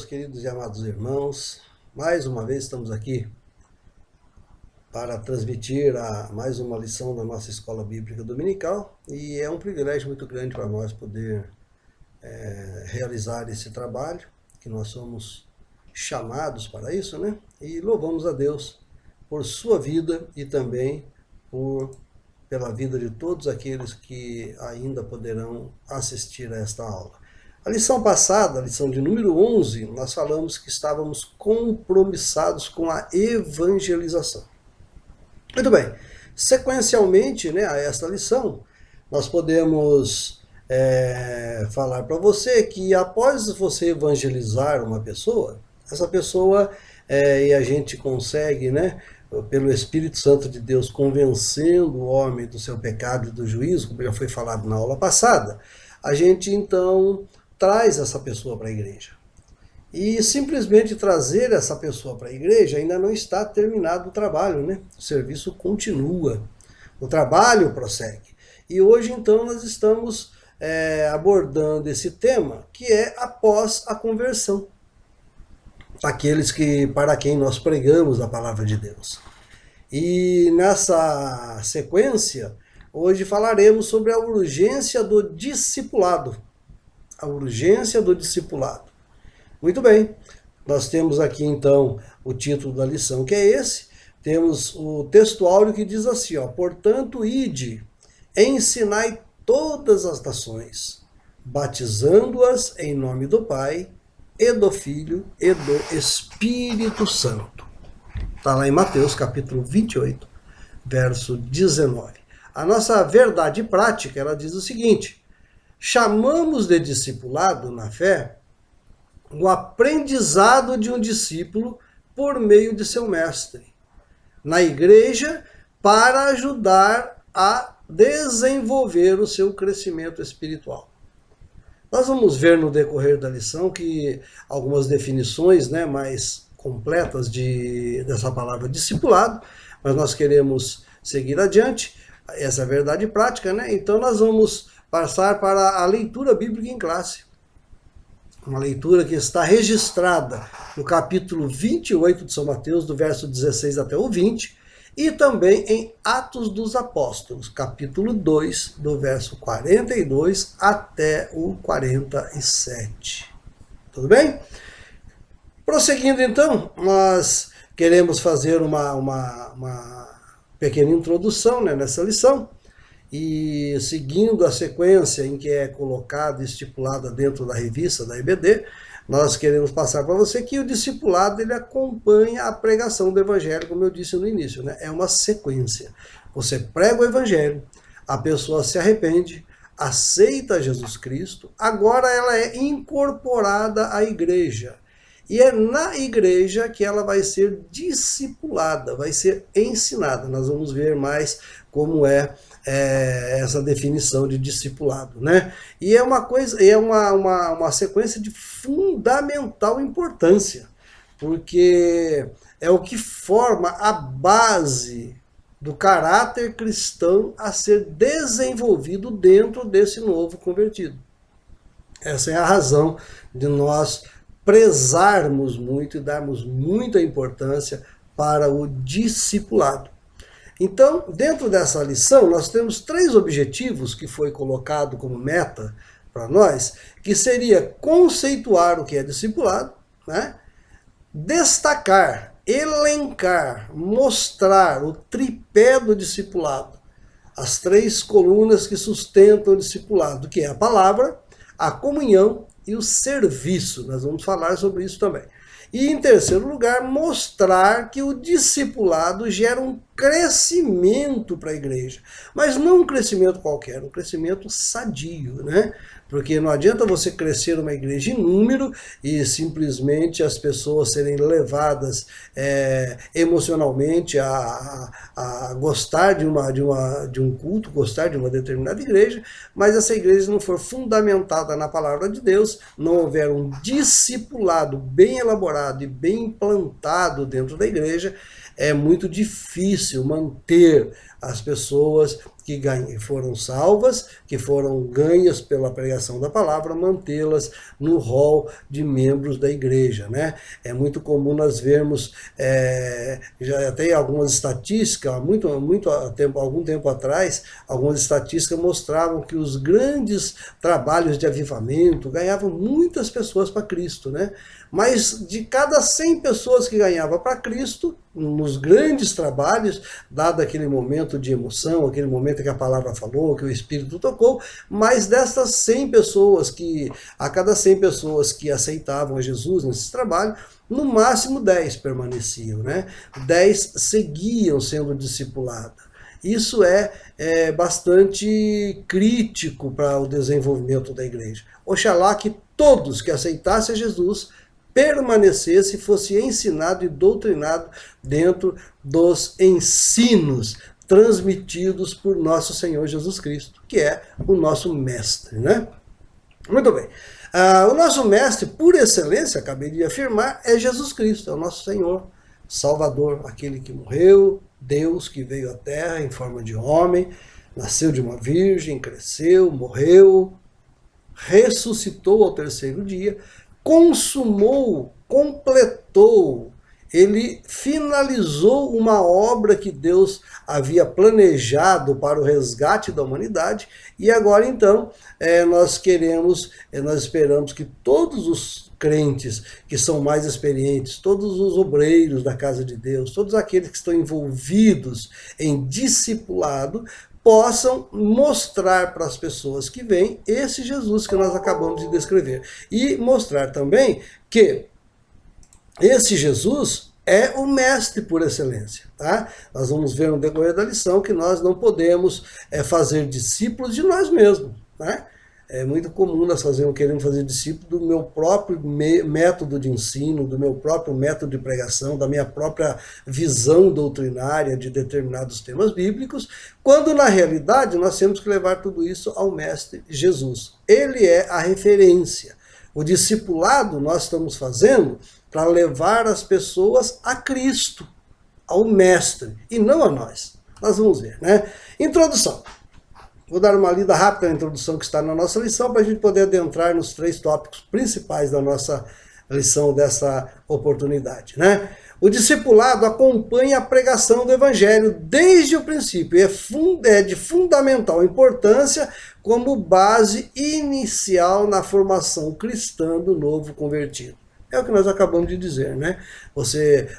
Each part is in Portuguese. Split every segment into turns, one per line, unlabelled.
queridos e amados irmãos. Mais uma vez estamos aqui para transmitir mais uma lição da nossa Escola Bíblica Dominical, e é um privilégio muito grande para nós poder realizar esse trabalho, que nós somos chamados para isso, né? E louvamos a Deus por sua vida e também pela vida de todos aqueles que ainda poderão assistir a esta aula. A lição passada, a lição de número 11, nós falamos que estávamos compromissados com a evangelização. Muito bem, sequencialmente, né, a esta lição, nós podemos falar para você que após você evangelizar uma pessoa, essa pessoa, e a gente consegue, né, pelo Espírito Santo de Deus, convencendo o homem do seu pecado e do juízo, como já foi falado na aula passada, a gente então traz essa pessoa para a igreja. E simplesmente trazer essa pessoa para a igreja ainda não está terminado o trabalho, né? O serviço continua, o trabalho prossegue. E hoje então nós estamos abordando esse tema, que é após a conversão. Aqueles para quem nós pregamos a palavra de Deus. E nessa sequência, hoje falaremos sobre a urgência do discipulado. A urgência do discipulado. Muito bem, nós temos aqui então o título da lição, que é esse. Temos o texto áureo que diz assim, ó: portanto, ide, ensinai todas as nações, batizando-as em nome do Pai, e do Filho, e do Espírito Santo. Está lá em Mateus, capítulo 28, verso 19. A nossa verdade prática, ela diz o seguinte: chamamos de discipulado na fé o aprendizado de um discípulo por meio de seu mestre, na igreja, para ajudar a desenvolver o seu crescimento espiritual. Nós vamos ver no decorrer da lição que algumas definições, né, mais completas dessa palavra discipulado, mas nós queremos seguir adiante, essa é a verdade prática, né? Então nós vamos passar para a leitura bíblica em classe. Uma leitura que está registrada no capítulo 28 de São Mateus, do verso 16 até o 20, e também em Atos dos Apóstolos, capítulo 2, do verso 42 até o 47. Tudo bem? Prosseguindo então, nós queremos fazer uma pequena introdução, né, nessa lição, e seguindo a sequência em que é colocada e estipulada dentro da revista da EBD, nós queremos passar para você que o discipulado ele acompanha a pregação do evangelho, como eu disse no início, né? É uma sequência. Você prega o evangelho, a pessoa se arrepende, aceita Jesus Cristo, agora ela é incorporada à igreja. E é na igreja que ela vai ser discipulada, vai ser ensinada. Nós vamos ver mais como é essa definição de discipulado, né? E é uma sequência de fundamental importância, porque é o que forma a base do caráter cristão a ser desenvolvido dentro desse novo convertido. Essa é a razão de nós prezarmos muito e darmos muita importância para o discipulado. Então, dentro dessa lição, nós temos 3 objetivos que foi colocado como meta para nós, que seria conceituar o que é discipulado, né? Destacar, elencar, mostrar o tripé do discipulado, as 3 colunas que sustentam o discipulado, que é a palavra, a comunhão e o serviço. Nós vamos falar sobre isso também. E, em terceiro lugar, mostrar que o discipulado gera um crescimento para a igreja. Mas não um crescimento qualquer, um crescimento sadio, né? Porque não adianta você crescer uma igreja em número e simplesmente as pessoas serem levadas emocionalmente a gostar de um culto, gostar de uma determinada igreja, mas essa igreja não for fundamentada na palavra de Deus, não houver um discipulado bem elaborado e bem implantado dentro da igreja, é muito difícil manter as pessoas que foram salvas, que foram ganhas pela pregação da palavra, mantê-las no rol de membros da igreja, né? É muito comum nós vermos, já tem algumas estatísticas, algum tempo atrás, algumas estatísticas mostravam que os grandes trabalhos de avivamento ganhavam muitas pessoas para Cristo, né? Mas de cada 100 pessoas que ganhava para Cristo, nos grandes trabalhos, dado aquele momento de emoção, aquele momento que a palavra falou, que o Espírito tocou, mas dessas 100 pessoas, a cada 100 pessoas que aceitavam a Jesus nesse trabalho, no máximo 10 permaneciam, né? 10 seguiam sendo discipulados. Isso é bastante crítico para o desenvolvimento da igreja. Oxalá que todos que aceitassem a Jesus permanecesse e fosse ensinado e doutrinado dentro dos ensinos transmitidos por nosso Senhor Jesus Cristo, que é o nosso mestre, né? Muito bem. O nosso mestre, por excelência, acabei de afirmar, é Jesus Cristo, é o nosso Senhor, Salvador, aquele que morreu, Deus que veio à Terra em forma de homem, nasceu de uma virgem, cresceu, morreu, ressuscitou ao terceiro dia, consumou, completou, ele finalizou uma obra que Deus havia planejado para o resgate da humanidade, e agora então nós esperamos que todos os crentes que são mais experientes, todos os obreiros da casa de Deus, todos aqueles que estão envolvidos em discipulado, possam mostrar para as pessoas que vêm esse Jesus que nós acabamos de descrever. E mostrar também que esse Jesus é o mestre por excelência. Tá? Nós vamos ver no decorrer da lição que nós não podemos fazer discípulos de nós mesmos. Né? É muito comum nós queremos fazer discípulo do meu próprio método de ensino, do meu próprio método de pregação, da minha própria visão doutrinária de determinados temas bíblicos, quando na realidade nós temos que levar tudo isso ao mestre Jesus. Ele é a referência. O discipulado nós estamos fazendo para levar as pessoas a Cristo, ao mestre, e não a nós. Nós vamos ver, né? Introdução. Vou dar uma lida rápida na introdução que está na nossa lição para a gente poder adentrar nos 3 tópicos principais da nossa lição dessa oportunidade, né? O discipulado acompanha a pregação do Evangelho desde o princípio e é de fundamental importância como base inicial na formação cristã do novo convertido. É o que nós acabamos de dizer, né?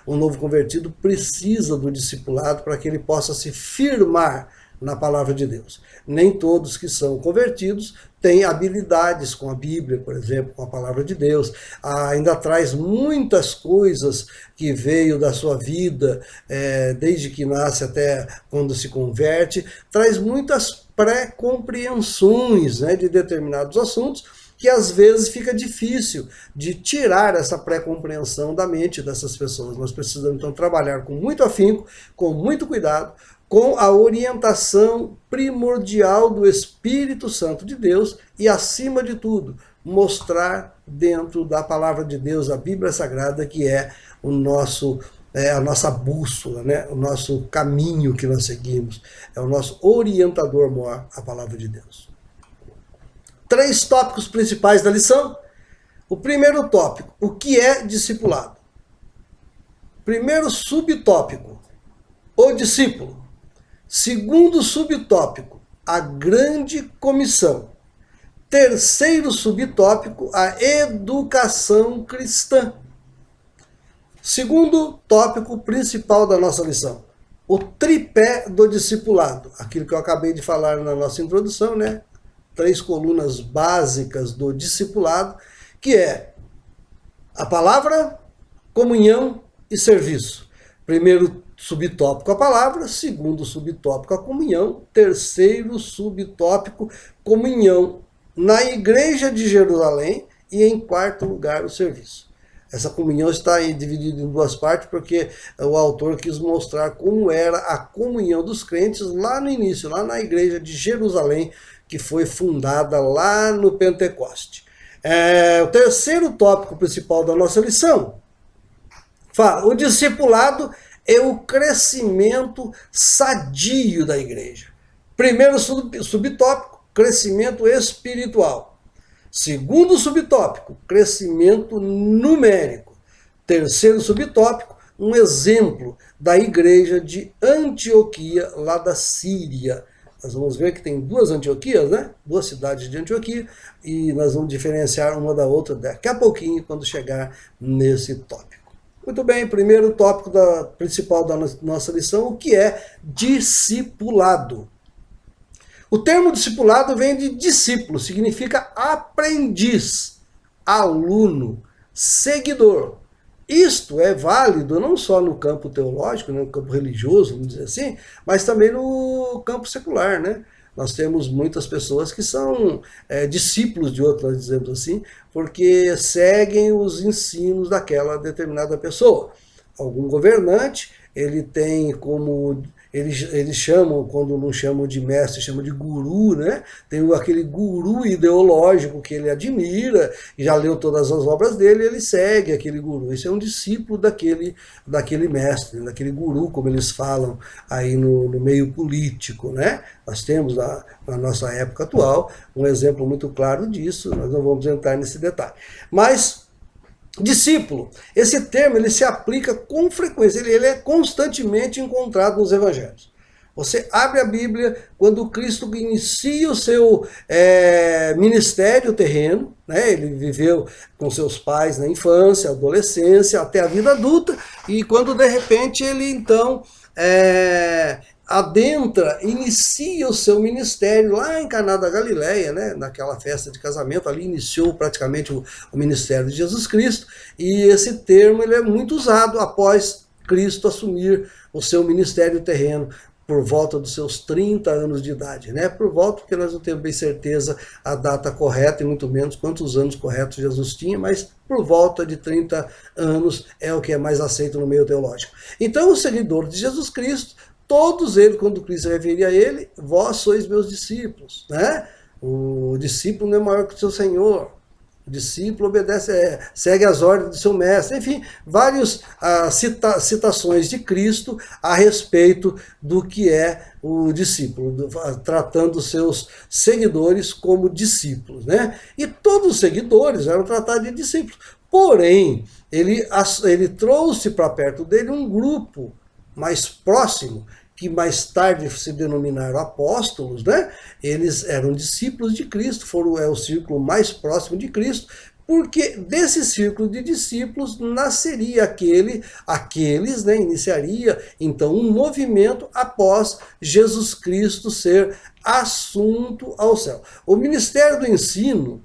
Um novo convertido precisa do discipulado para que ele possa se firmar na palavra de Deus. Nem todos que são convertidos têm habilidades com a Bíblia, por exemplo, com a palavra de Deus. Ainda traz muitas coisas que veio da sua vida, desde que nasce até quando se converte, traz muitas pré-compreensões, né, de determinados assuntos, que às vezes fica difícil de tirar essa pré-compreensão da mente dessas pessoas. Nós precisamos então trabalhar com muito afinco, com muito cuidado, com a orientação primordial do Espírito Santo de Deus e, acima de tudo, mostrar dentro da palavra de Deus, a Bíblia Sagrada, que é a nossa bússola, né? O nosso caminho que nós seguimos, é o nosso orientador maior, a palavra de Deus. 3 tópicos principais da lição. O primeiro tópico, o que é discipulado? Primeiro subtópico, o discípulo. Segundo subtópico, a grande comissão. Terceiro subtópico, a educação cristã. Segundo tópico principal da nossa lição, o tripé do discipulado. Aquilo que eu acabei de falar na nossa introdução, né? 3 colunas básicas do discipulado, que é a palavra, comunhão e serviço. Primeiro subtópico, a palavra. Segundo subtópico, a comunhão. Terceiro subtópico, comunhão na igreja de Jerusalém. E em quarto lugar, o serviço. Essa comunhão está dividida em 2 partes, porque o autor quis mostrar como era a comunhão dos crentes lá no início, lá na igreja de Jerusalém, que foi fundada lá no Pentecoste. O terceiro tópico principal da nossa lição fala: o discipulado é o crescimento sadio da igreja. Primeiro subtópico, crescimento espiritual. Segundo subtópico, crescimento numérico. Terceiro subtópico, um exemplo da igreja de Antioquia, lá da Síria. Nós vamos ver que tem duas Antioquias, né? Duas cidades de Antioquia, e nós vamos diferenciar uma da outra daqui a pouquinho, quando chegar nesse tópico. Muito bem, primeiro tópico principal da nossa lição, o que é discipulado. O termo discipulado vem de discípulo, significa aprendiz, aluno, seguidor. Isto é válido não só no campo teológico, no campo religioso, vamos dizer assim, mas também no campo secular, né? Nós temos muitas pessoas que são discípulos de outros, nós dizemos assim, porque seguem os ensinos daquela determinada pessoa. Algum governante, ele tem como... Eles chamam, quando não chamam de mestre, chamam de guru, né? Tem aquele guru ideológico que ele admira, já leu todas as obras dele, ele segue aquele guru. Esse é um discípulo daquele mestre, daquele guru, como eles falam aí no meio político, né? Nós temos na nossa época atual um exemplo muito claro disso, nós não vamos entrar nesse detalhe. Mas... discípulo, esse termo ele se aplica com frequência, ele é constantemente encontrado nos evangelhos. Você abre a Bíblia, quando Cristo inicia o seu ministério terreno, né? Ele viveu com seus pais na infância, adolescência, até a vida adulta, e quando de repente ele então inicia o seu ministério lá em Caná da Galileia, né? Naquela festa de casamento, ali iniciou praticamente o ministério de Jesus Cristo, e esse termo ele é muito usado após Cristo assumir o seu ministério terreno, por volta dos seus 30 anos de idade, né? Por volta, porque nós não temos bem certeza a data correta, e muito menos quantos anos corretos Jesus tinha, mas por volta de 30 anos é o que é mais aceito no meio teológico. Então, os seguidores de Jesus Cristo, todos eles, quando Cristo referia a ele, vós sois meus discípulos, né? O discípulo não é maior que o seu Senhor. O discípulo obedece, segue as ordens do seu mestre. Enfim, várias citações de Cristo a respeito do que é o discípulo, tratando os seus seguidores como discípulos, né? E todos os seguidores eram tratados de discípulos. Porém, ele trouxe para perto dele um grupo mais próximo, que mais tarde se denominaram apóstolos, né? Eles eram discípulos de Cristo, é o círculo mais próximo de Cristo, porque desse círculo de discípulos nasceria aqueles, né, iniciaria então um movimento após Jesus Cristo ser assunto ao céu. O ministério do ensino,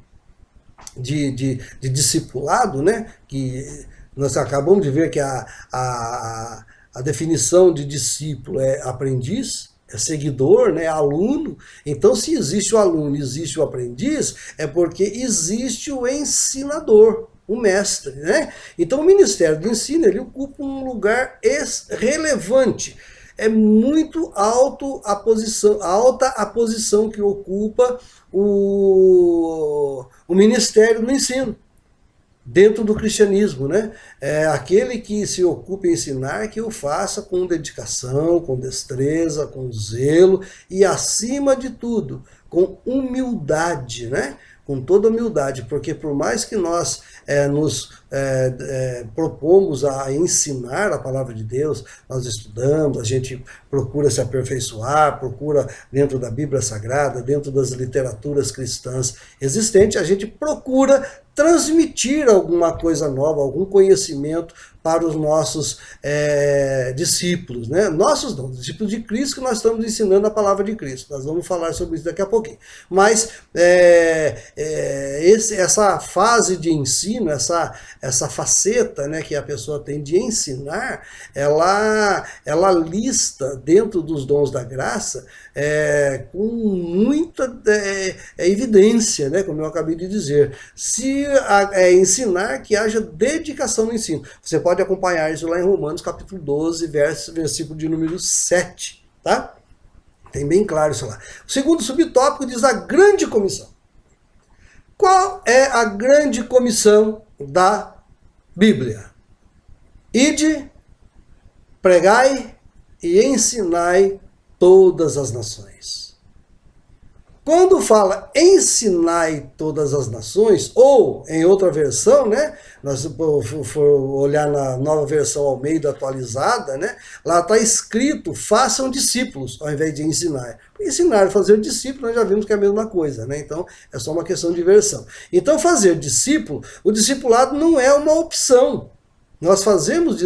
de discipulado, né, que nós acabamos de ver que a definição de discípulo é aprendiz, é seguidor, né, aluno. Então, se existe o aluno, existe o aprendiz, é porque existe o ensinador, o mestre, né? Então, o Ministério do Ensino, ele ocupa um lugar relevante. É muito alta a posição que ocupa o Ministério do Ensino dentro do cristianismo, né? Aquele que se ocupa em ensinar, que o faça com dedicação, com destreza, com zelo e, acima de tudo, com humildade, né? Com toda humildade, porque por mais que nós nos propomos a ensinar a palavra de Deus, nós estudamos, a gente procura se aperfeiçoar, procura dentro da Bíblia Sagrada, dentro das literaturas cristãs existentes, a gente procura transmitir alguma coisa nova, algum conhecimento para os nossos discípulos, né? Nossos não, discípulos de Cristo, que nós estamos ensinando a palavra de Cristo. Nós vamos falar sobre isso daqui a pouquinho. Mas essa fase de ensino, essa faceta, né, que a pessoa tem de ensinar, ela lista dentro dos dons da graça com muita evidência, né, como eu acabei de dizer. Se ensinar, que haja dedicação no ensino. Você pode acompanhar isso lá em Romanos capítulo 12, versículo de número 7, tá? Tem bem claro isso lá. O segundo subtópico diz a grande comissão. Qual é a grande comissão da Bíblia? Ide, pregai e ensinai todas as nações. Quando fala ensinai todas as nações, ou em outra versão, né, nós for olhar na nova versão Almeida atualizada, né, lá está escrito façam discípulos, ao invés de ensinar. Ensinar e fazer discípulo, nós já vimos que é a mesma coisa, né? Então é só uma questão de versão. Então fazer discípulo, o discipulado não é uma opção. Nós fazemos,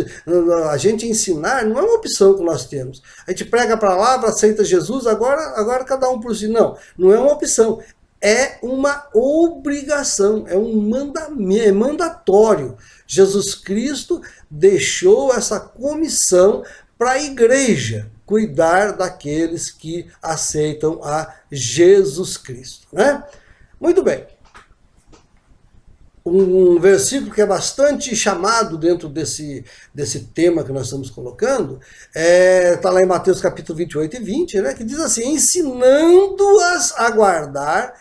a gente ensinar não é uma opção que nós temos. A gente prega a palavra, aceita Jesus, agora cada um por si. Não, não é uma opção. É uma obrigação, é um mandamento, é mandatório. Jesus Cristo deixou essa comissão para a igreja cuidar daqueles que aceitam a Jesus Cristo, né? Muito bem. Um versículo que é bastante chamado dentro desse tema que nós estamos colocando, está lá em Mateus capítulo 28 e 20, né, que diz assim, ensinando-as a guardar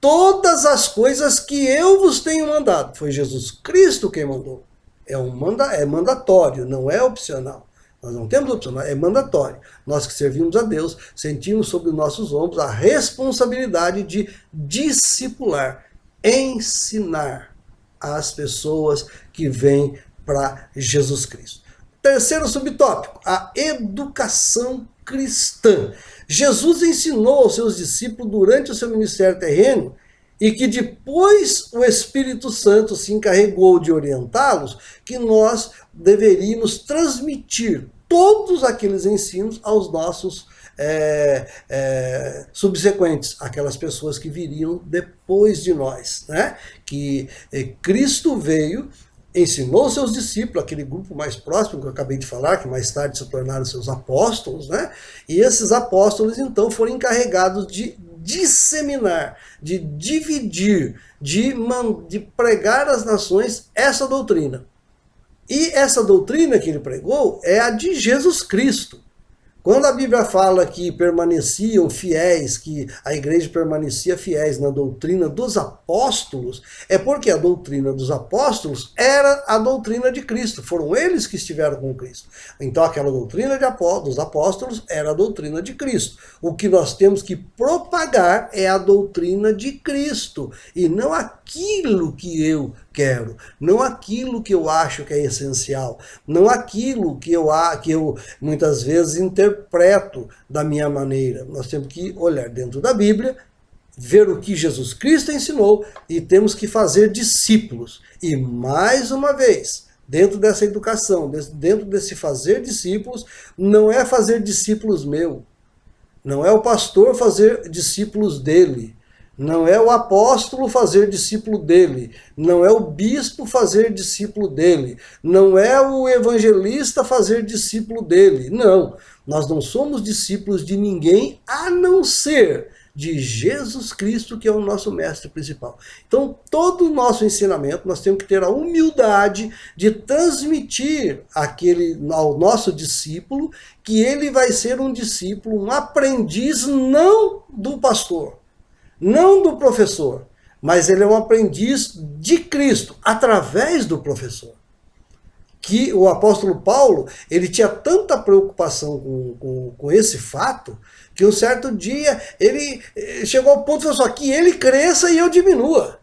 todas as coisas que eu vos tenho mandado. Foi Jesus Cristo quem mandou. É mandatório, não é opcional. Nós não temos opção, é mandatório. Nós que servimos a Deus, sentimos sobre os nossos ombros a responsabilidade de discipular, ensinar as pessoas que vêm para Jesus Cristo. Terceiro subtópico, a educação cristã. Jesus ensinou aos seus discípulos durante o seu ministério terreno e que depois o Espírito Santo se encarregou de orientá-los, que nós deveríamos transmitir todos aqueles ensinos aos nossos subsequentes, aquelas pessoas que viriam depois de nós, né? Que Cristo veio, ensinou seus discípulos, aquele grupo mais próximo que eu acabei de falar, que mais tarde se tornaram seus apóstolos, né? E esses apóstolos então foram encarregados de disseminar, de dividir, de pregar às nações essa doutrina. E essa doutrina que ele pregou é a de Jesus Cristo. Quando a Bíblia fala que permaneciam fiéis, que a igreja permanecia fiéis na doutrina dos apóstolos, é porque a doutrina dos apóstolos era a doutrina de Cristo. Foram eles que estiveram com Cristo. Então aquela doutrina dos apóstolos era a doutrina de Cristo. O que nós temos que propagar é a doutrina de Cristo, e não aquilo que eu quero, não aquilo que eu acho que é essencial, não aquilo que eu muitas vezes interpreto da minha maneira. Nós temos que olhar dentro da Bíblia, ver o que Jesus Cristo ensinou e temos que fazer discípulos. E mais uma vez, dentro dessa educação, dentro desse fazer discípulos, não é fazer discípulos meu, não é o pastor fazer discípulos dele, não é o apóstolo fazer discípulo dele, não é o bispo fazer discípulo dele, não é o evangelista fazer discípulo dele. Não, nós não somos discípulos de ninguém a não ser de Jesus Cristo, que é o nosso mestre principal. Então, todo o nosso ensinamento, nós temos que ter a humildade de transmitir ao nosso discípulo que ele vai ser um discípulo, um aprendiz, não do pastor, não do professor, mas ele é um aprendiz de Cristo, através do professor. Que o apóstolo Paulo, ele tinha tanta preocupação com esse fato, que um certo dia ele chegou ao ponto de falar assim, que ele cresça e eu diminua.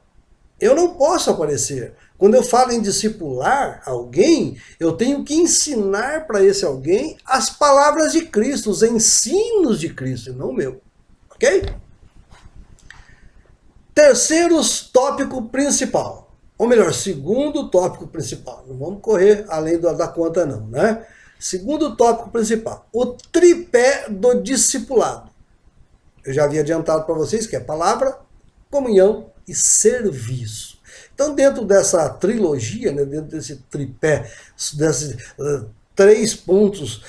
Eu não posso aparecer. Quando eu falo em discipular alguém, eu tenho que ensinar para esse alguém as palavras de Cristo, os ensinos de Cristo, e não o meu. Ok? Terceiro tópico principal, ou melhor, segundo tópico principal. Não vamos correr além da conta não, né? Segundo tópico principal, o tripé do discipulado. Eu já havia adiantado para vocês que é palavra, comunhão e serviço. Então, dentro dessa trilogia, né, dentro desse tripé, desses três pontos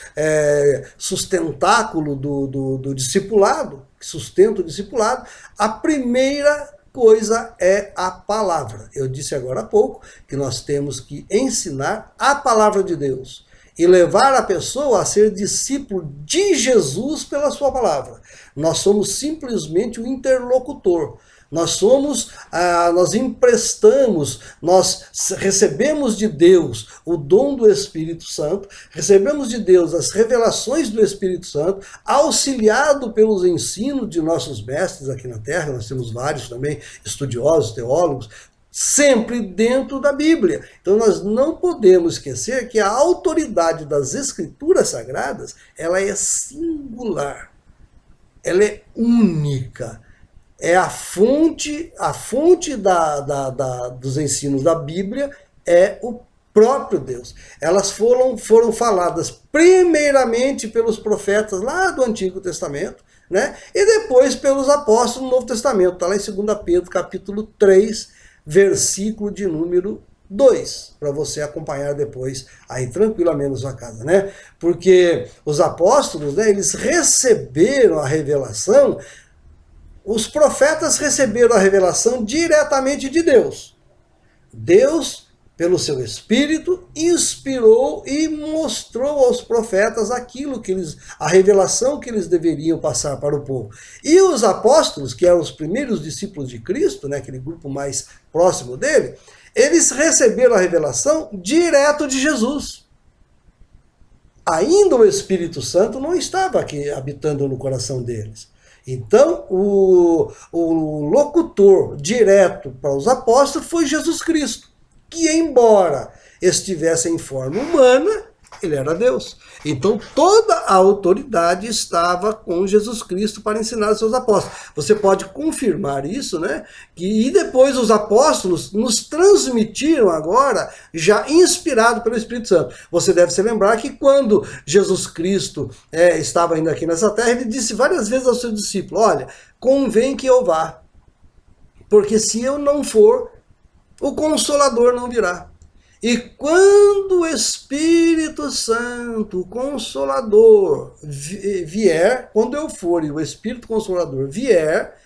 sustentáculo do discipulado, que sustenta o discipulado, a primeira coisa é a palavra. Eu disse agora há pouco que nós temos que ensinar a palavra de Deus e levar a pessoa a ser discípulo de Jesus pela sua palavra. Nós somos simplesmente o interlocutor. Nós emprestamos, nós recebemos de Deus o dom do Espírito Santo, recebemos de Deus as revelações do Espírito Santo, auxiliado pelos ensinos de nossos mestres aqui na Terra. Nós temos vários também estudiosos, teólogos, sempre dentro da Bíblia. Então nós não podemos esquecer que a autoridade das Escrituras Sagradas, ela é singular, ela é única. É a fonte dos ensinos da Bíblia é o próprio Deus. Elas foram faladas primeiramente pelos profetas lá do Antigo Testamento, né? E depois pelos apóstolos no Novo Testamento. Está lá em 2 Pedro, capítulo 3, versículo de número 2, para você acompanhar depois aí tranquilamente na sua casa, né? Porque os apóstolos, né, eles receberam a revelação. Os profetas receberam a revelação diretamente de Deus. Deus, pelo seu Espírito, inspirou e mostrou aos profetas aquilo a revelação que eles deveriam passar para o povo. E os apóstolos, que eram os primeiros discípulos de Cristo, né, aquele grupo mais próximo dele, eles receberam a revelação direto de Jesus. Ainda o Espírito Santo não estava aqui habitando no coração deles. Então, o locutor direto para os apóstolos foi Jesus Cristo, que embora estivesse em forma humana, ele era Deus. Então, toda a autoridade estava com Jesus Cristo para ensinar os seus apóstolos. Você pode confirmar isso, né? E depois os apóstolos nos transmitiram agora, já inspirado pelo Espírito Santo. Você deve se lembrar que quando Jesus Cristo estava indo aqui nessa terra, ele disse várias vezes aos seus discípulos: olha, convém que eu vá, porque se eu não for, o Consolador não virá. E quando o Espírito Santo, o Consolador, vier, quando eu for e o Espírito Consolador vier,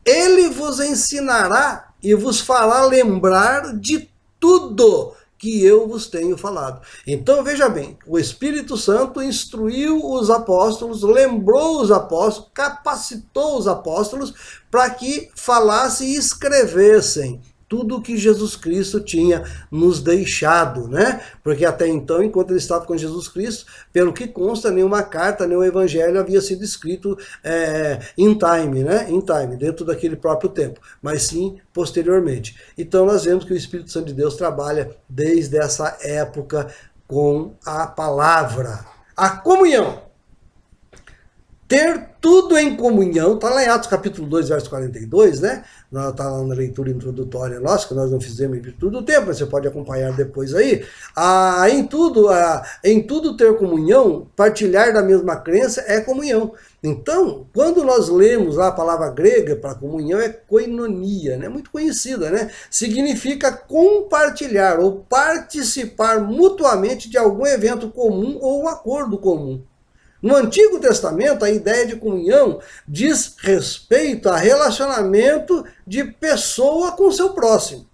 ele vos ensinará e vos fará lembrar de tudo que eu vos tenho falado. Então, veja bem, o Espírito Santo instruiu os apóstolos, lembrou os apóstolos, capacitou os apóstolos para que falassem e escrevessem tudo o que Jesus Cristo tinha nos deixado, né? Porque até então, enquanto ele estava com Jesus Cristo, pelo que consta, nenhuma carta, nenhum evangelho havia sido escrito in time, né? In time, dentro daquele próprio tempo, mas sim posteriormente. Então nós vemos que o Espírito Santo de Deus trabalha desde essa época com a palavra. A comunhão. Ter tudo em comunhão, está lá em Atos capítulo 2, verso 42, né? Está lá na leitura introdutória nossa, que nós não fizemos em virtude do tempo, mas você pode acompanhar depois aí. Em tudo ter comunhão, partilhar da mesma crença é comunhão. Então, quando nós lemos a palavra grega para comunhão, é koinonia, né? Muito conhecida, né? Significa compartilhar ou participar mutuamente de algum evento comum ou acordo comum. No Antigo Testamento, a ideia de comunhão diz respeito a relacionamento de pessoa com seu próximo.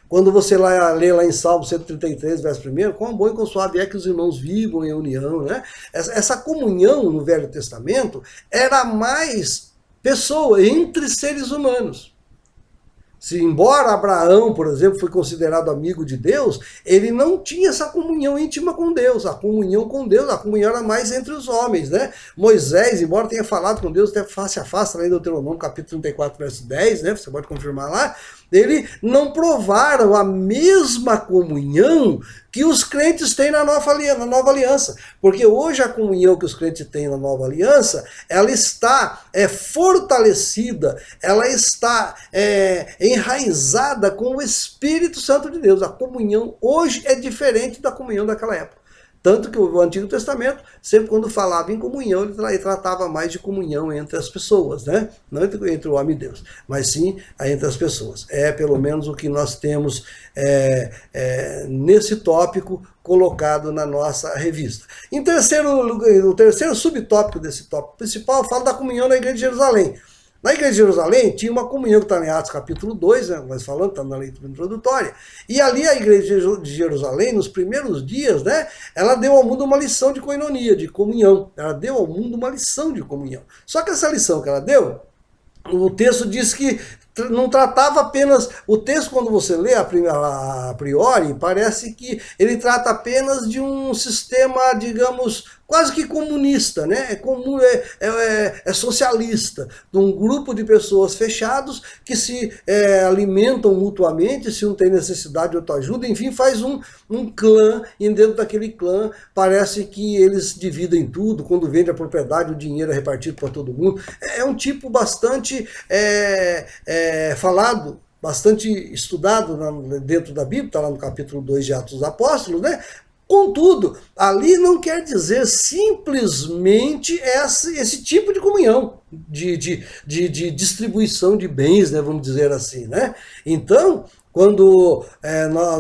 Quando você lê lá em Salmo 133, verso 1, quão bom e quão suave é que os irmãos vivam em união, né? Essa comunhão no Velho Testamento era mais pessoa entre seres humanos. Se embora Abraão, por exemplo, foi considerado amigo de Deus, ele não tinha essa comunhão íntima com Deus. A comunhão com Deus, a comunhão era mais entre os homens, né? Moisés, embora tenha falado com Deus até face a face, lá em Deuteronômio, capítulo 34, verso 10, né? Você pode confirmar lá. Ele não provaram a mesma comunhão que os crentes têm na nova aliança. Porque hoje a comunhão que os crentes têm na nova aliança, ela está fortalecida, ela está enraizada com o Espírito Santo de Deus. A comunhão hoje é diferente da comunhão daquela época. Tanto que o Antigo Testamento, sempre quando falava em comunhão, ele tratava mais de comunhão entre as pessoas, né? Não entre o homem e Deus, mas sim entre as pessoas. É pelo menos o que nós temos nesse tópico colocado na nossa revista. O terceiro subtópico desse tópico principal fala da comunhão na Igreja de Jerusalém. Na Igreja de Jerusalém tinha uma comunhão que está em Atos capítulo 2, né, nós falamos, está na leitura introdutória, e ali a Igreja de Jerusalém, nos primeiros dias, né, ela deu ao mundo uma lição de koinonia, de comunhão. Ela deu ao mundo uma lição de comunhão. Só que essa lição que ela deu, o texto diz que não tratava apenas, o texto quando você lê a priori, parece que ele trata apenas de um sistema, digamos, quase que comunista, né? É socialista, de um grupo de pessoas fechados que se alimentam mutuamente, se um tem necessidade, outro ajuda, enfim, faz um clã, e dentro daquele clã parece que eles dividem tudo, quando vende a propriedade, o dinheiro é repartido para todo mundo. É um tipo bastante falado, bastante estudado dentro da Bíblia, está lá no capítulo 2 de Atos dos Apóstolos, né? Contudo, ali não quer dizer simplesmente esse tipo de comunhão, de distribuição de bens, né, vamos dizer assim, né? Então, quando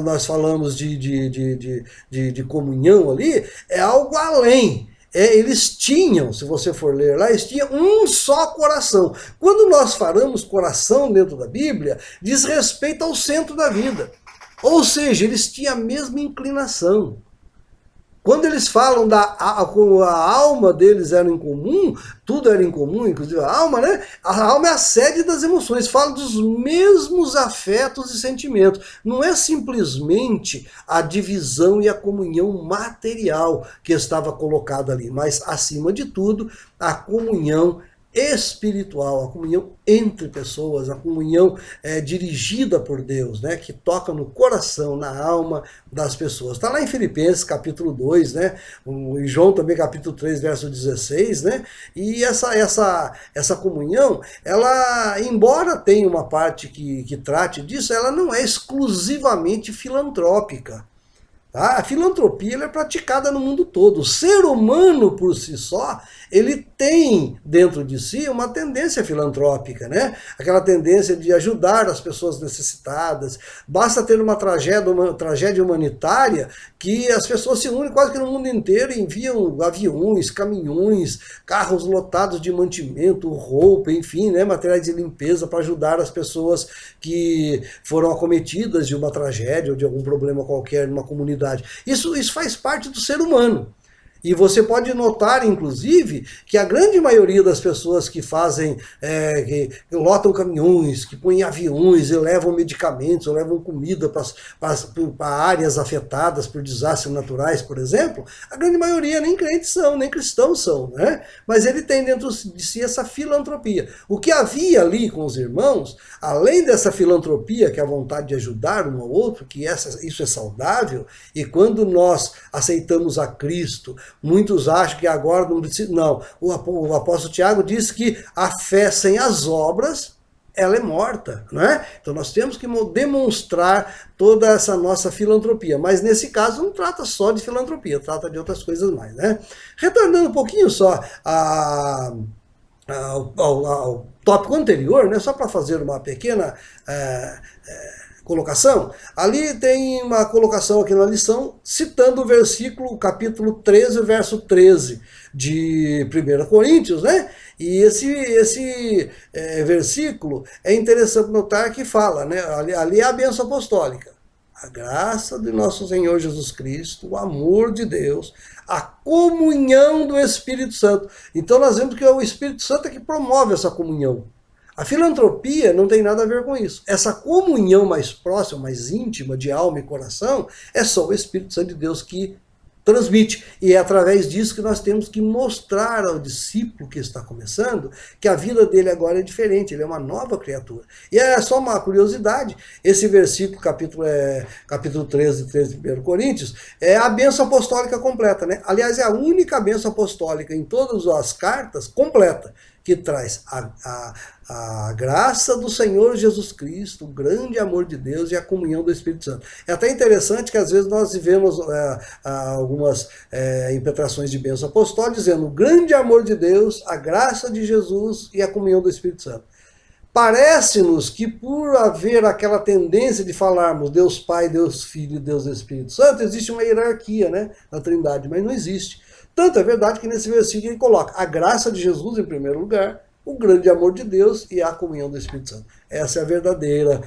nós falamos de comunhão ali, é algo além. Eles tinham, se você for ler lá, eles tinham um só coração. Quando nós falamos coração dentro da Bíblia, diz respeito ao centro da vida. Ou seja, eles tinham a mesma inclinação. Quando eles falam a alma deles era em comum, tudo era em comum, inclusive a alma, né? A alma é a sede das emoções, fala dos mesmos afetos e sentimentos. Não é simplesmente a divisão e a comunhão material que estava colocada ali, mas, acima de tudo, a comunhão espiritual, a comunhão entre pessoas, a comunhão dirigida por Deus, né, que toca no coração, na alma das pessoas. Está lá em Filipenses capítulo 2, né, em João também capítulo 3, verso 16, né, e essa comunhão, ela, embora tenha uma parte que trate disso, ela não é exclusivamente filantrópica. A filantropia ela é praticada no mundo todo. O ser humano, por si só, ele tem dentro de si uma tendência filantrópica, né? Aquela tendência de ajudar as pessoas necessitadas. Basta ter uma tragédia humanitária que as pessoas se unem quase que no mundo inteiro e enviam aviões, caminhões, carros lotados de mantimento, roupa, enfim, né? Materiais de limpeza para ajudar as pessoas que foram acometidas de uma tragédia ou de algum problema qualquer numa comunidade. Isso faz parte do ser humano. E você pode notar, inclusive, que a grande maioria das pessoas que fazem, que lotam caminhões, que põem aviões, e levam medicamentos, ou levam comida para áreas afetadas por desastres naturais, por exemplo, a grande maioria nem crentes são, nem cristãos são, né? Mas ele tem dentro de si essa filantropia. O que havia ali com os irmãos, além dessa filantropia, que é a vontade de ajudar um ao outro, que isso é saudável, e quando nós aceitamos a Cristo, muitos acham que agora não precisa. Não, o apóstolo Tiago diz que a fé sem as obras, ela é morta, não é? Então nós temos que demonstrar toda essa nossa filantropia, mas nesse caso não trata só de filantropia, trata de outras coisas mais, né? Retornando um pouquinho só ao tópico anterior, né? Só para fazer uma pequena colocação, ali tem uma colocação aqui na lição, citando o versículo, capítulo 13, verso 13 de 1 Coríntios, né? E esse versículo é interessante notar que fala, né? Ali é a bênção apostólica. A graça de nosso Senhor Jesus Cristo, o amor de Deus, a comunhão do Espírito Santo. Então nós vemos que é o Espírito Santo que promove essa comunhão. A filantropia não tem nada a ver com isso. Essa comunhão mais próxima, mais íntima de alma e coração, é só o Espírito Santo de Deus que transmite. E é através disso que nós temos que mostrar ao discípulo que está começando que a vida dele agora é diferente, ele é uma nova criatura. E é só uma curiosidade, esse versículo, capítulo 13 de 1 Coríntios, é a bênção apostólica completa, né? Aliás, é a única bênção apostólica em todas as cartas completa, que traz a graça do Senhor Jesus Cristo, o grande amor de Deus e a comunhão do Espírito Santo. É até interessante que às vezes nós vivemos algumas impetrações de bênção apostólica dizendo o grande amor de Deus, a graça de Jesus e a comunhão do Espírito Santo. Parece-nos que por haver aquela tendência de falarmos Deus Pai, Deus Filho e Deus Espírito Santo, existe uma hierarquia, né, na Trindade, mas não existe. Tanto é verdade que nesse versículo ele coloca a graça de Jesus em primeiro lugar, o grande amor de Deus e a comunhão do Espírito Santo. Essa é a verdadeira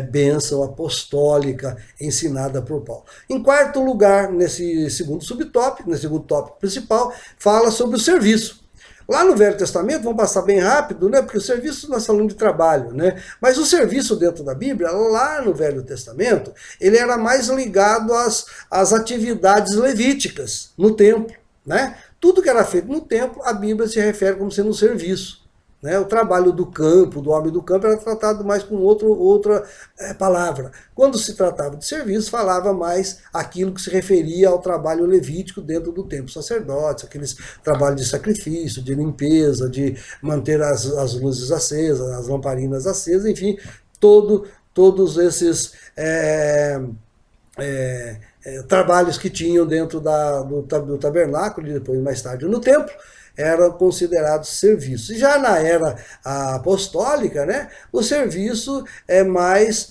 bênção apostólica ensinada por Paulo. Em quarto lugar, nesse segundo subtópico, nesse segundo tópico principal, fala sobre o serviço. Lá no Velho Testamento, vamos passar bem rápido, né? Porque o serviço nós falamos de trabalho, né? Mas o serviço dentro da Bíblia, lá no Velho Testamento, ele era mais ligado às atividades levíticas no templo, né? Tudo que era feito no templo, a Bíblia se refere como sendo um serviço. Né? O trabalho do campo, do homem do campo, era tratado mais com outra palavra. Quando se tratava de serviço, falava mais aquilo que se referia ao trabalho levítico dentro do templo. Sacerdotes, aqueles trabalhos de sacrifício, de limpeza, de manter as luzes acesas, as lamparinas acesas, enfim, todos esses trabalhos que tinham dentro do tabernáculo e depois mais tarde no templo, eram considerados serviços. Já na era apostólica, né, o serviço é mais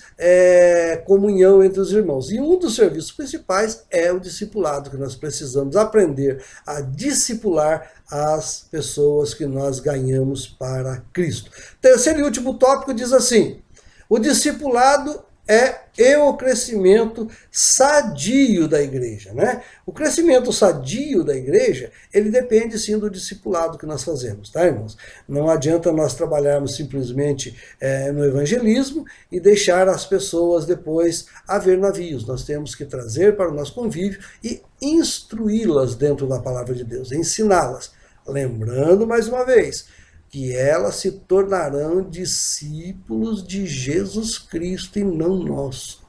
comunhão entre os irmãos. E um dos serviços principais é o discipulado, que nós precisamos aprender a discipular as pessoas que nós ganhamos para Cristo. Terceiro e último tópico diz assim: o discipulado é o crescimento sadio da igreja, né? O crescimento sadio da igreja, ele depende sim do discipulado que nós fazemos, tá, irmãos? Não adianta nós trabalharmos simplesmente no evangelismo e deixar as pessoas depois a ver navios. Nós temos que trazer para o nosso convívio e instruí-las dentro da palavra de Deus, ensiná-las. Lembrando mais uma vez, que elas se tornarão discípulos de Jesus Cristo e não nosso.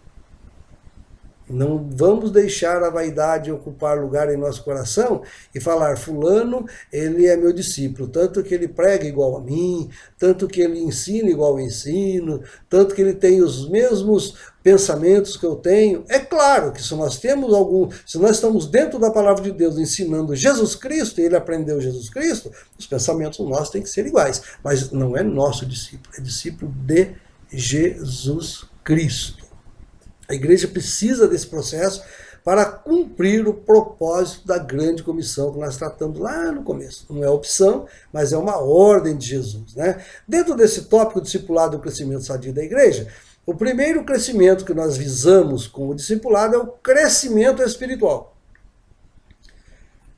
Não vamos deixar a vaidade ocupar lugar em nosso coração e falar: fulano, ele é meu discípulo, tanto que ele prega igual a mim, tanto que ele ensina igual eu ensino, tanto que ele tem os mesmos pensamentos que eu tenho. É claro que se nós estamos dentro da palavra de Deus ensinando Jesus Cristo, e ele aprendeu Jesus Cristo, os pensamentos nossos têm que ser iguais. Mas não é nosso discípulo, é discípulo de Jesus Cristo. A igreja precisa desse processo para cumprir o propósito da grande comissão que nós tratamos lá no começo. Não é opção, mas é uma ordem de Jesus, né? Dentro desse tópico discipulado e o crescimento sadio da igreja, o primeiro crescimento que nós visamos com o discipulado é o crescimento espiritual.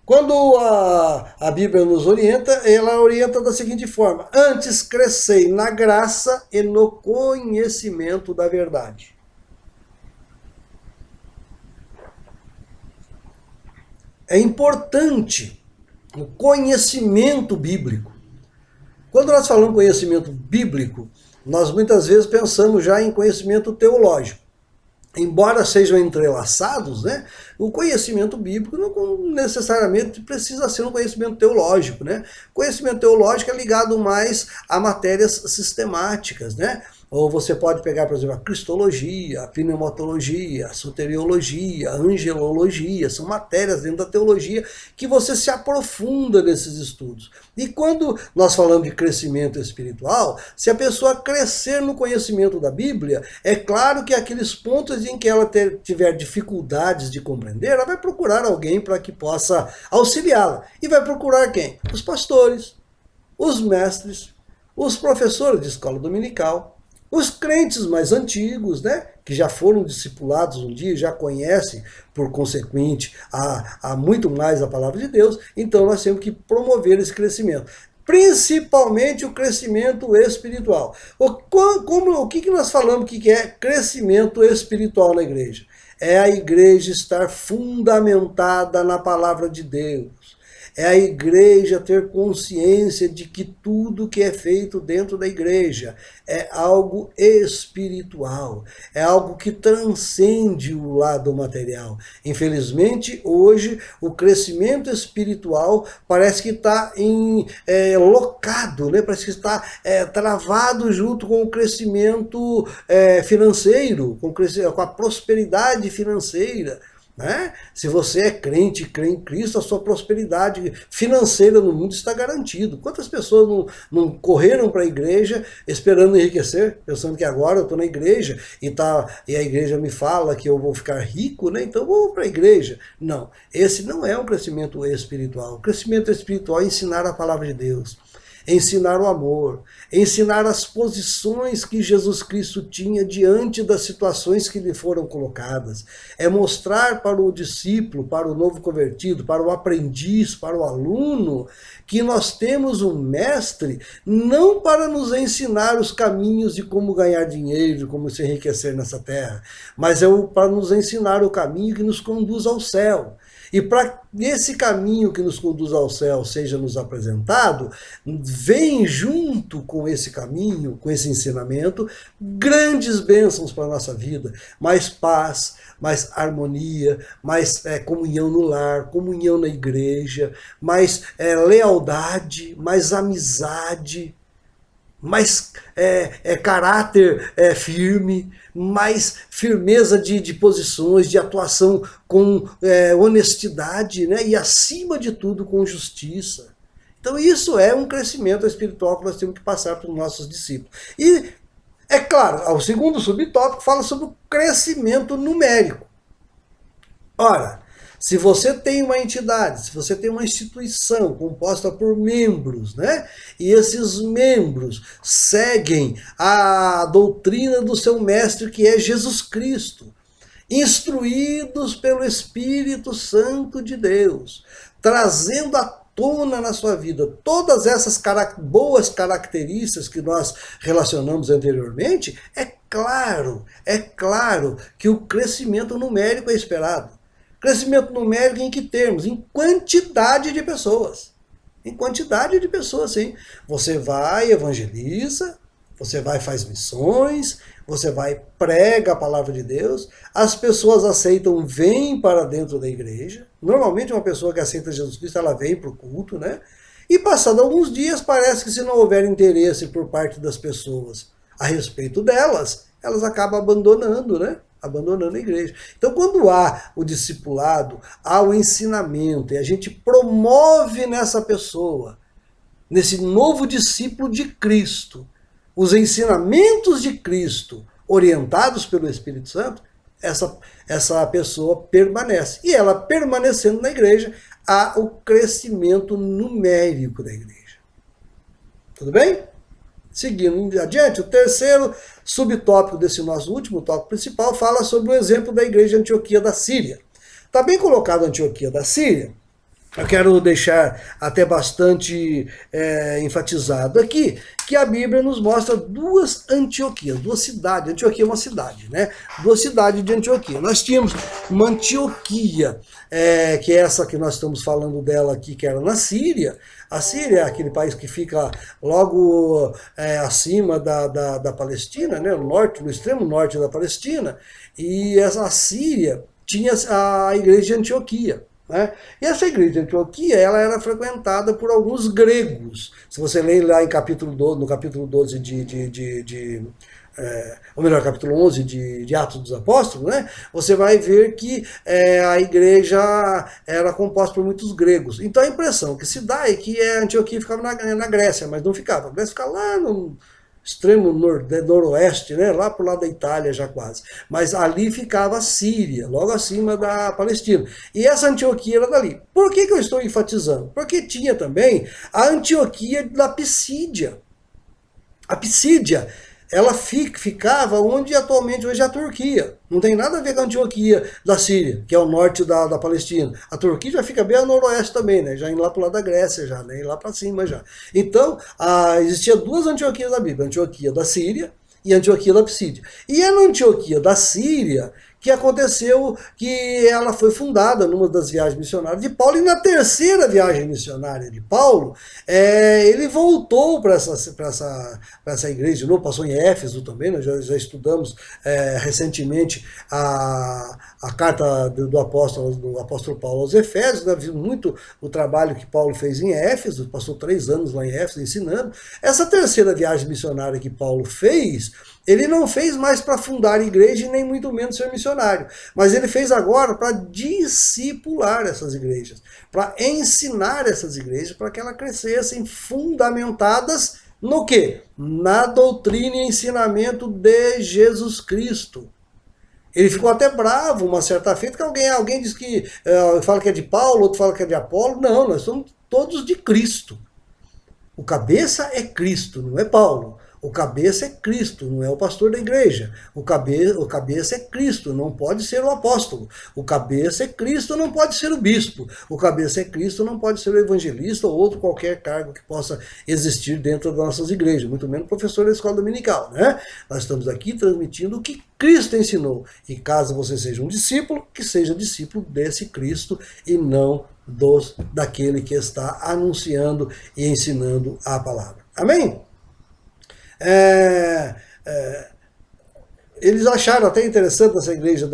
Quando a Bíblia nos orienta, ela orienta da seguinte forma: antes crescei na graça e no conhecimento da verdade. É importante o conhecimento bíblico. Quando nós falamos conhecimento bíblico, nós muitas vezes pensamos já em conhecimento teológico. Embora sejam entrelaçados, né, o conhecimento bíblico não necessariamente precisa ser um conhecimento teológico, né? O conhecimento teológico é ligado mais a matérias sistemáticas, né? Ou você pode pegar, por exemplo, a cristologia, a pneumatologia, a soteriologia, a angelologia, são matérias dentro da teologia que você se aprofunda nesses estudos. E quando nós falamos de crescimento espiritual, se a pessoa crescer no conhecimento da Bíblia, é claro que aqueles pontos em que ela tiver dificuldades de compreender, ela vai procurar alguém para que possa auxiliá-la. E vai procurar quem? Os pastores, os mestres, os professores de escola dominical, os crentes mais antigos, né, que já foram discipulados um dia, já conhecem, por consequente, há muito mais a palavra de Deus. Então nós temos que promover esse crescimento. Principalmente o crescimento espiritual. O que nós falamos que é crescimento espiritual na igreja? É a igreja estar fundamentada na palavra de Deus. É a igreja ter consciência de que tudo que é feito dentro da igreja é algo espiritual, é algo que transcende o lado material. Infelizmente, hoje, o crescimento espiritual parece que está locado, né? Parece que está travado junto com o crescimento financeiro, com a prosperidade financeira. Né? Se você é crente, crê em Cristo, a sua prosperidade financeira no mundo está garantida. Quantas pessoas não correram para a igreja esperando enriquecer, pensando que agora eu estou na igreja e a igreja me fala que eu vou ficar rico, né? Então eu vou para a igreja. Não, esse não é o crescimento espiritual. O crescimento espiritual é ensinar a palavra de Deus. ensinar o amor, ensinar as posições que Jesus Cristo tinha diante das situações que lhe foram colocadas. É mostrar para o discípulo, para o novo convertido, para o aprendiz, para o aluno, que nós temos um mestre não para nos ensinar os caminhos de como ganhar dinheiro, de como se enriquecer nessa terra, mas para nos ensinar o caminho que nos conduz ao céu. E para esse caminho que nos conduz ao céu seja nos apresentado, vem junto com esse caminho, com esse ensinamento, grandes bênçãos para a nossa vida. Mais paz, mais harmonia, mais comunhão no lar, comunhão na igreja, mais lealdade, mais amizade, mais caráter firme, mais firmeza de posições, de atuação com honestidade, né? E acima de tudo com justiça. Então isso é um crescimento espiritual que nós temos que passar para os nossos discípulos. E, é claro, o segundo subtópico fala sobre o crescimento numérico. Ora, se você tem uma entidade, se você tem uma instituição composta por membros, né? E esses membros seguem a doutrina do seu mestre, que é Jesus Cristo, instruídos pelo Espírito Santo de Deus, trazendo à tona na sua vida todas essas boas características que nós relacionamos anteriormente, é claro que o crescimento numérico é esperado. Crescimento numérico em que termos? Em quantidade de pessoas. Em quantidade de pessoas, sim. Você vai, evangeliza, você vai, faz missões, você vai, prega a palavra de Deus, as pessoas aceitam, vêm para dentro da igreja. Normalmente uma pessoa que aceita Jesus Cristo, ela vem para o culto, né? E passado alguns dias, parece que se não houver interesse por parte das pessoas a respeito delas, elas acabam abandonando, né? Abandonando a igreja. Então, quando há o discipulado, há o ensinamento, e a gente promove nessa pessoa, nesse novo discípulo de Cristo, os ensinamentos de Cristo, orientados pelo Espírito Santo, essa pessoa permanece. E ela permanecendo na igreja, há o crescimento numérico da igreja. Tudo bem? Seguindo adiante, o terceiro subtópico desse nosso último tópico principal fala sobre o exemplo da igreja de Antioquia da Síria. Está bem colocado a Antioquia da Síria. Eu quero deixar até bastante enfatizado aqui que a Bíblia nos mostra duas Antioquias, duas cidades. Antioquia é uma cidade, né? Duas cidades de Antioquia. Nós tínhamos uma Antioquia, que é essa que nós estamos falando dela aqui, que era na Síria. A Síria é aquele país que fica logo acima da Palestina, né? No extremo norte da Palestina. E a Síria tinha a igreja de Antioquia. Né? E essa igreja de Antioquia, ela era frequentada por alguns gregos. Se você ler lá em no capítulo 12 ou melhor, capítulo 11 de Atos dos Apóstolos, né? Você vai ver que a igreja era composta por muitos gregos. Então a impressão que se dá é que a Antioquia ficava na Grécia, mas não ficava. A Grécia ficava lá no extremo noroeste, né? Lá pro lado da Itália já quase. Mas ali ficava a Síria, logo acima da Palestina. E essa Antioquia era dali. Por que eu estou enfatizando? Porque tinha também a Antioquia da Pisídia. A Pisídia, ela ficava onde atualmente hoje é a Turquia. Não tem nada a ver com a Antioquia da Síria, que é o norte da Palestina. A Turquia já fica bem a noroeste também, né? Já indo lá para o lado da Grécia, já, né? Indo lá para cima já. Então, existia duas Antioquias da Bíblia, a Antioquia da Síria e a Antioquia da Pisídia. E é na Antioquia da Síria que aconteceu que ela foi fundada numa das viagens missionárias de Paulo, e na terceira viagem missionária de Paulo, ele voltou para essa igreja de novo, passou em Éfeso também, nós já estudamos recentemente a carta do apóstolo Paulo aos Efésios, né? Vimos muito o trabalho que Paulo fez em Éfeso, passou 3 anos lá em Éfeso ensinando. Essa terceira viagem missionária que Paulo fez, ele não fez mais para fundar a igreja e nem muito menos ser missionário, mas ele fez agora para discipular essas igrejas, para ensinar essas igrejas para que elas crescessem fundamentadas no quê? Na doutrina e ensinamento de Jesus Cristo. Ele ficou até bravo uma certa feita que alguém diz que fala que é de Paulo, outro fala que é de Apolo. Não, nós somos todos de Cristo. O cabeça é Cristo, não é Paulo. O cabeça é Cristo, não é o pastor da igreja. O cabeça é Cristo, não pode ser o apóstolo. O cabeça é Cristo, não pode ser o bispo. O cabeça é Cristo, não pode ser o evangelista ou outro qualquer cargo que possa existir dentro das nossas igrejas, muito menos professor da escola dominical, né? Nós estamos aqui transmitindo o que Cristo ensinou. E caso você seja um discípulo, que seja discípulo desse Cristo e não daquele que está anunciando e ensinando a palavra. Amém? Eles acharam até interessante essa igreja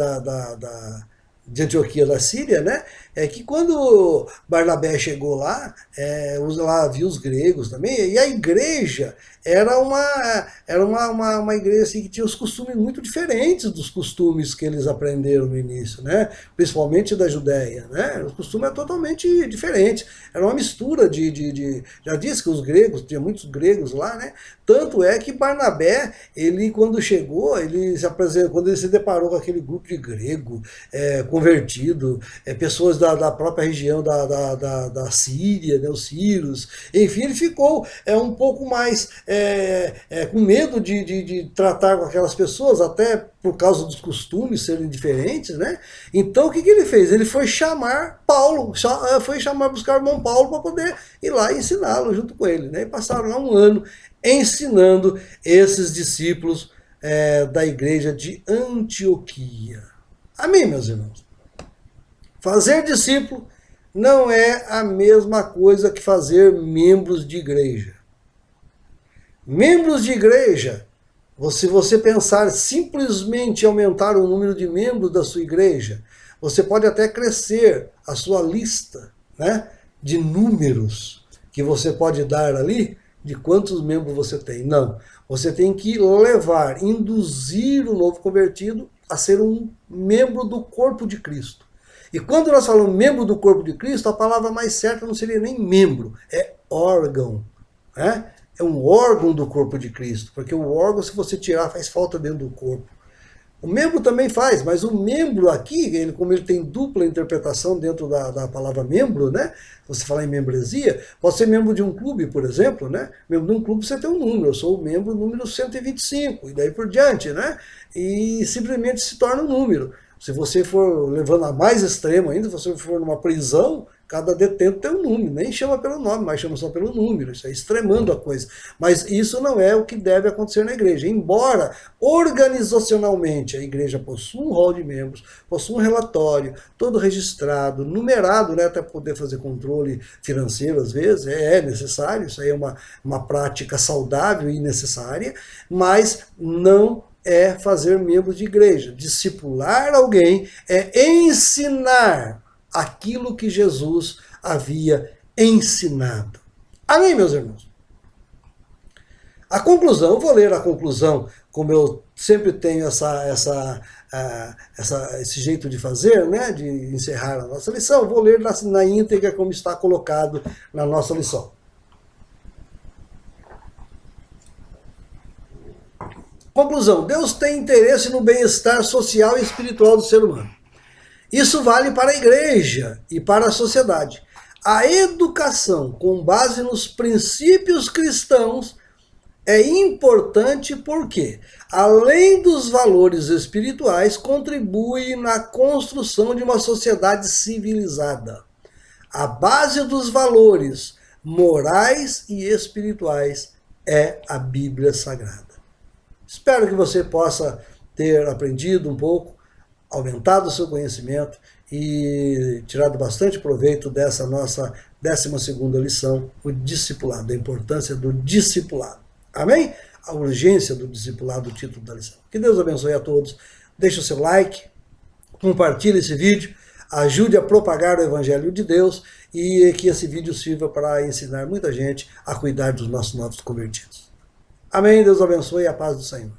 de Antioquia da Síria, né? Que quando Barnabé chegou lá, lá viu os gregos também, e a igreja era uma igreja assim, que tinha os costumes muito diferentes dos costumes que eles aprenderam no início, né? Principalmente da Judéia, né? O costume é totalmente diferente. Era uma mistura já disse que os gregos, tinha muitos gregos lá, né? Tanto é que Barnabé, ele quando chegou, ele se apresentou, quando ele se deparou com aquele grupo de grego convertido, pessoas da própria região da Síria, né, os sírios, enfim, ele ficou um pouco mais com medo de tratar com aquelas pessoas, até por causa dos costumes serem diferentes, né? Então o que ele fez? Ele foi chamar Paulo, buscar o irmão Paulo para poder ir lá e ensiná-lo junto com ele, né? E passaram lá um ano ensinando esses discípulos da igreja de Antioquia. Amém, meus irmãos? Fazer discípulo não é a mesma coisa que fazer membros de igreja. Membros de igreja, se você pensar simplesmente em aumentar o número de membros da sua igreja, você pode até crescer a sua lista, né, de números que você pode dar ali, de quantos membros você tem. Não, você tem que induzir o novo convertido a ser um membro do corpo de Cristo. E quando nós falamos membro do corpo de Cristo, a palavra mais certa não seria nem membro, é órgão, né? É um órgão do corpo de Cristo, porque o órgão, se você tirar, faz falta dentro do corpo. O membro também faz, mas o membro aqui, como ele tem dupla interpretação dentro da palavra membro, né? Você falar em membresia, pode ser membro de um clube, por exemplo, né? Membro de um clube você tem um número, eu sou o membro número 125, e daí por diante, né? E simplesmente se torna um número. Se você for levando a mais extremo ainda, se você for numa prisão, cada detento tem um número, nem chama pelo nome, mas chama só pelo número, isso é extremando a coisa. Mas isso não é o que deve acontecer na igreja. Embora, organizacionalmente, a igreja possua um rol de membros, possua um relatório, todo registrado, numerado, né, até poder fazer controle financeiro, às vezes, é necessário, isso aí é uma prática saudável e necessária, mas não é fazer membros de igreja. Discipular alguém é ensinar aquilo que Jesus havia ensinado. Amém, meus irmãos? A conclusão, eu vou ler a conclusão, como eu sempre tenho esse jeito de fazer, né, de encerrar a nossa lição, eu vou ler na íntegra como está colocado na nossa lição. Conclusão, Deus tem interesse no bem-estar social e espiritual do ser humano. Isso vale para a igreja e para a sociedade. A educação com base nos princípios cristãos é importante porque, além dos valores espirituais, contribui na construção de uma sociedade civilizada. A base dos valores morais e espirituais é a Bíblia Sagrada. Espero que você possa ter aprendido um pouco, aumentado o seu conhecimento e tirado bastante proveito dessa nossa 12ª lição, o discipulado, a importância do discipulado. Amém? A urgência do discipulado, o título da lição. Que Deus abençoe a todos. Deixe o seu like, compartilhe esse vídeo, ajude a propagar o Evangelho de Deus e que esse vídeo sirva para ensinar muita gente a cuidar dos nossos novos convertidos. Amém? Deus abençoe e a paz do Senhor.